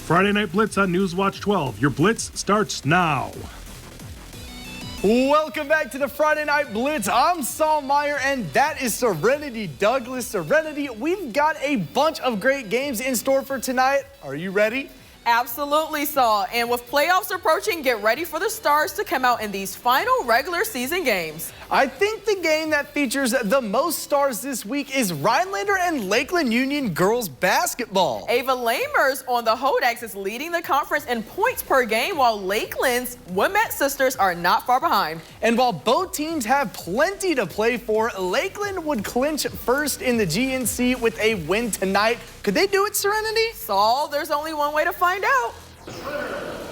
Friday Night Blitz on Newswatch 12. Your Blitz starts now. Welcome back to the Friday Night Blitz. I'm Saul Meyer, and that is Serenity Douglas. Serenity, we've got a bunch of great games in store for tonight. Are you ready? Absolutely, Saul. And with playoffs approaching, get ready for the stars to come out in these final regular season games. I think the game that features the most stars this week is Rhinelander and Lakeland Union girls basketball. Ava Lamers on the Hodaks is leading the conference in points per game, while Lakeland's Wilmette sisters are not far behind. And while both teams have plenty to play for, Lakeland would clinch first in the GNC with a win tonight. Could they do it, Serenity? Saul, there's only one way to find out.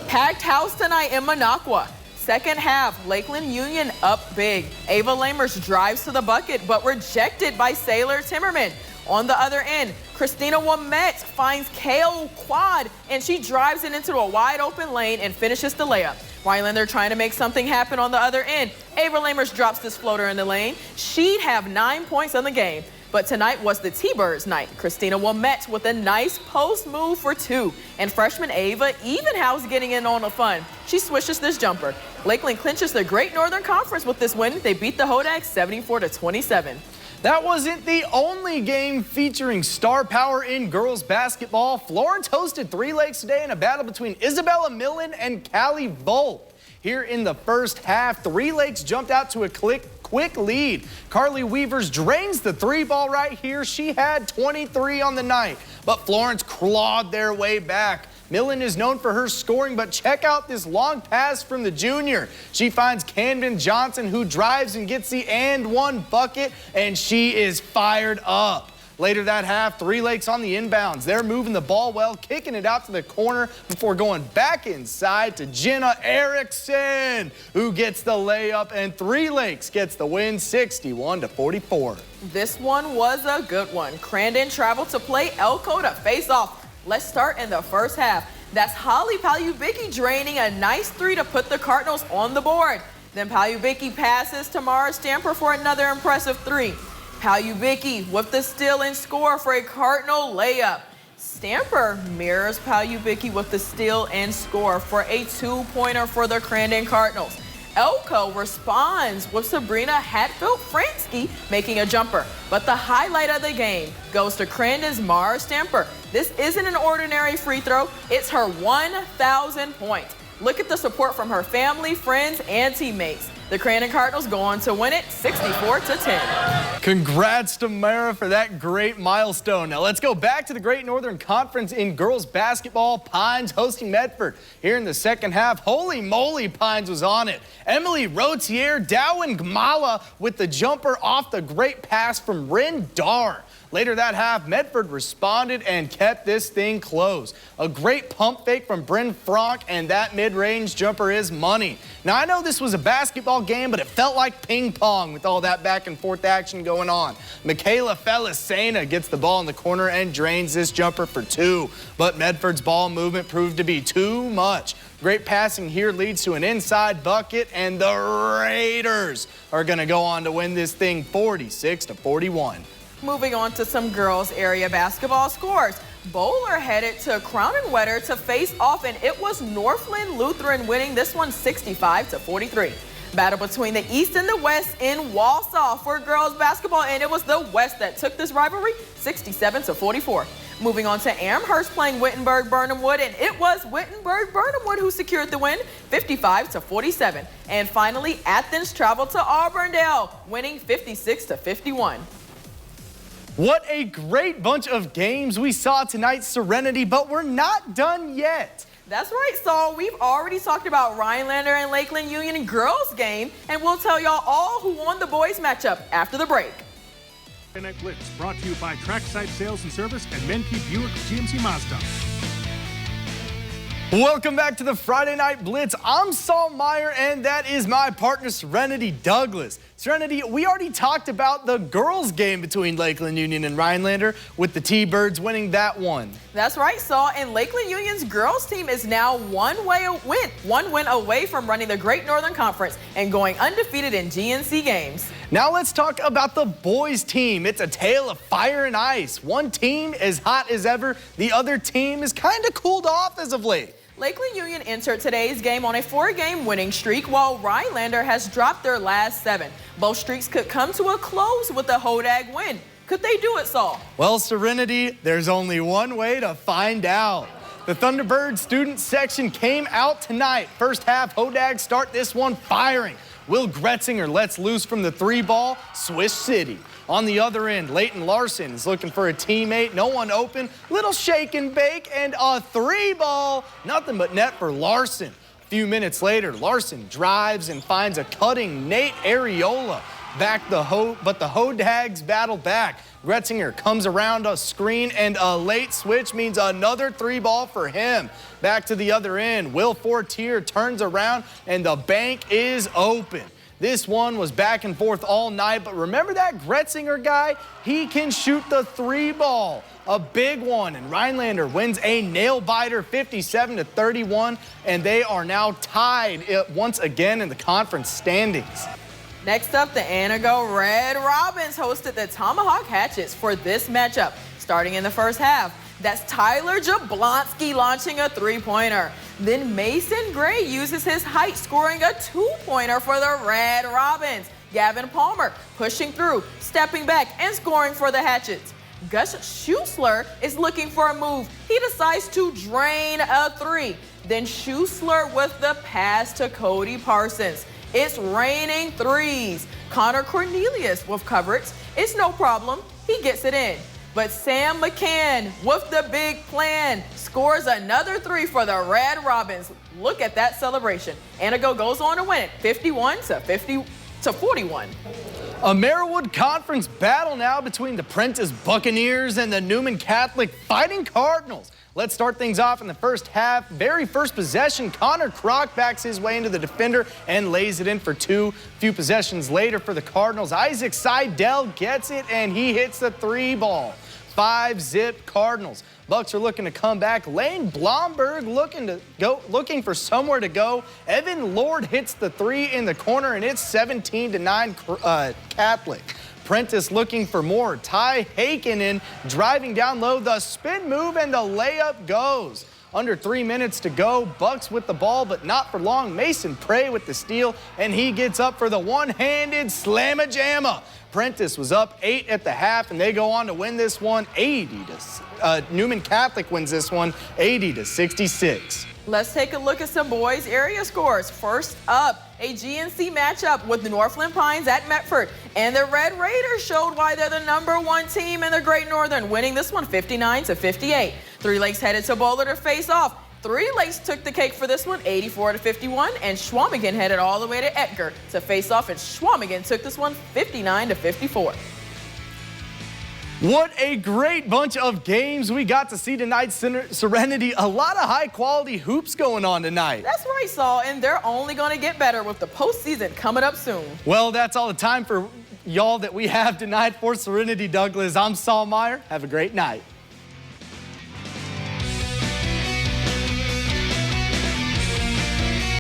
Packed house tonight in Minocqua. Second half, Lakeland Union up big. Ava Lamers drives to the bucket, but rejected by Sailor Timmerman. On the other end, Christina Womette finds Kale Quad, and she drives it into a wide open lane and finishes the layup. Rhinelander trying to make something happen on the other end. Ava Lamers drops this floater in the lane. She'd have 9 points on the game. But tonight was the T-Birds night. Christina Womette with a nice post move for 2. And freshman Ava Evenhouse getting in on the fun. She swishes this jumper. Lakeland clinches the Great Northern Conference with this win. They beat the Hodaks 74-27. That wasn't the only game featuring star power in girls basketball. Florence hosted Three Lakes today in a battle between Isabella Millen and Callie Volt. Here in the first half, Three Lakes jumped out to a quick lead. Carly Weavers drains the three ball right here. She had 23 on the night, but Florence clawed their way back. Millen is known for her scoring, but check out this long pass from the junior. She finds Camden Johnson, who drives and gets the and one bucket, and she is fired up. Later that half, Three Lakes on the inbounds. They're moving the ball well, kicking it out to the corner before going back inside to Jenna Erickson, who gets the layup, and Three Lakes gets the win 61-44. This one was a good one. Crandon traveled to play Elko to face off. Let's start in the first half. That's Holly Palubicki draining a nice 3 to put the Cardinals on the board. Then Palubicki passes to Mara Stamper for another impressive 3. Palubicki with the steal and score for a Cardinal layup. Stamper mirrors Palubicki with the steal and score for a 2-pointer for the Crandon Cardinals. Elko responds with Sabrina Hatfield-Fransky making a jumper. But the highlight of the game goes to Crandon's Mara Stamper. This isn't an ordinary free throw. It's her 1,000th point. Look at the support from her family, friends, and teammates. The Crandon Cardinals go on to win it 64-10. Congrats to Mara for that great milestone. Now let's go back to the Great Northern Conference in girls basketball. Pines hosting Medford. Here in the second half, holy moly, Pines was on it. Emily Rotier, Dowin Gmala with the jumper off the great pass from Rin Dar. Later that half, Medford responded and kept this thing close. A great pump fake from Bryn Franck, and that mid-range jumper is money. Now, I know this was a basketball game, but it felt like ping pong with all that back and forth action going on. Michaela Felicena gets the ball in the corner and drains this jumper for 2. But Medford's ball movement proved to be too much. Great passing here leads to an inside bucket, and the Raiders are going to go on to win this thing 46-41. Moving on to some girls area basketball scores. Bowler headed to Crown and Wetter to face off, and it was Northland Lutheran winning this one 65-43. Battle between the East and the West in Wausau for girls basketball, and it was the West that took this rivalry 67-44. Moving on to Amherst playing Wittenberg-Burnham Wood, and it was Wittenberg-Burnham Wood who secured the win 55-47. And finally, Athens traveled to Auburndale, winning 56-51. What a great bunch of games we saw tonight, Serenity, but we're not done yet. That's right, Saul. We've already talked about Rhinelander and Lakeland Union girls game, and we'll tell y'all all who won the boys matchup after the break. Friday Night Blitz brought to you by Trackside Sales and Service and Menke Buick GMC Mazda. Welcome back to the Friday Night Blitz. I'm Saul Meyer, and that is my partner, Serenity Douglas. Serenity, we already talked about the girls' game between Lakeland Union and Rhinelander, with the T-Birds winning that one. That's right, Saul. And Lakeland Union's girls team is now one win away from running the Great Northern Conference and going undefeated in GNC games. Now let's talk about the boys' team. It's a tale of fire and ice. One team is hot as ever. The other team is kind of cooled off as of late. Lakeland Union entered today's game on a 4-game winning streak, while Rhinelander has dropped their last 7. Both streaks could come to a close with a Hodag win. Could they do it, Saul? Well, Serenity, there's only one way to find out. The Thunderbird student section came out tonight. First half, Hodag start this one firing. Will Gretzinger lets loose from the 3-ball, Swiss City. On the other end, Leighton Larson is looking for a teammate. No one open. Little shake and bake and a 3-ball. Nothing but net for Larson. A few minutes later, Larson drives and finds a cutting Nate Areola. But the Hodags battle back. Gretzinger comes around a screen, and a late switch means another 3-ball for him. Back to the other end, Will Fortier turns around, and the bank is open. This one was back and forth all night, but remember that Gretzinger guy? He can shoot the 3-ball. A big one, and Rhinelander wins a nail-biter 57-31, and they are now tied once again in the conference standings. Next up, the Anago Red Robins hosted the Tomahawk Hatchets for this matchup. Starting in the first half, that's Tyler Jablonski launching a 3-pointer. Then Mason Gray uses his height, scoring a 2-pointer for the Red Robins. Gavin Palmer pushing through, stepping back, and scoring for the Hatchets. Gus Schussler is looking for a move. He decides to drain a 3. Then Schussler with the pass to Cody Parsons. It's raining 3s. Connor Cornelius with coverage. It's no problem. He gets it in. But Sam McCann with the big plan scores another 3 for the Red Robins. Look at that celebration. Anago goes on to win it 51-41. A Merriwood Conference battle now between the Prentice Buccaneers and the Newman Catholic Fighting Cardinals. Let's start things off in the first half. Very first possession, Connor Kroc backs his way into the defender and lays it in for 2. Few possessions later for the Cardinals, Isaac Seidel gets it and he hits the 3-ball. 5-zip Cardinals. Bucks are looking to come back. Lane Blomberg looking for somewhere to go. Evan Lord hits the 3 in the corner, and it's 17-9 Catholic. Prentice looking for more. Ty Hakinen driving down low, the spin move, and the layup goes. Under 3 minutes to go. Bucks with the ball, but not for long. Mason Prey with the steal, and he gets up for the one-handed slamma-jamma. Prentice was up 8 at the half, and they go on to win this one Newman Catholic wins this one 80-66. Let's take a look at some boys' area scores. First up, a GNC matchup with the Northland Pines at Medford. And the Red Raiders showed why they're the #1 team in the Great Northern, winning this one 59-58. Three Lakes headed to Boulder to face off. Three Lakes took the cake for this one 84-51, and Schwamigan headed all the way to Edgar to face off, and Schwamigan took this one 59-54. What a great bunch of games we got to see tonight, Serenity. A lot of high-quality hoops going on tonight. That's right, Saul, and they're only going to get better with the postseason coming up soon. Well, that's all the time for y'all that we have tonight. For Serenity Douglas, I'm Saul Meyer. Have a great night.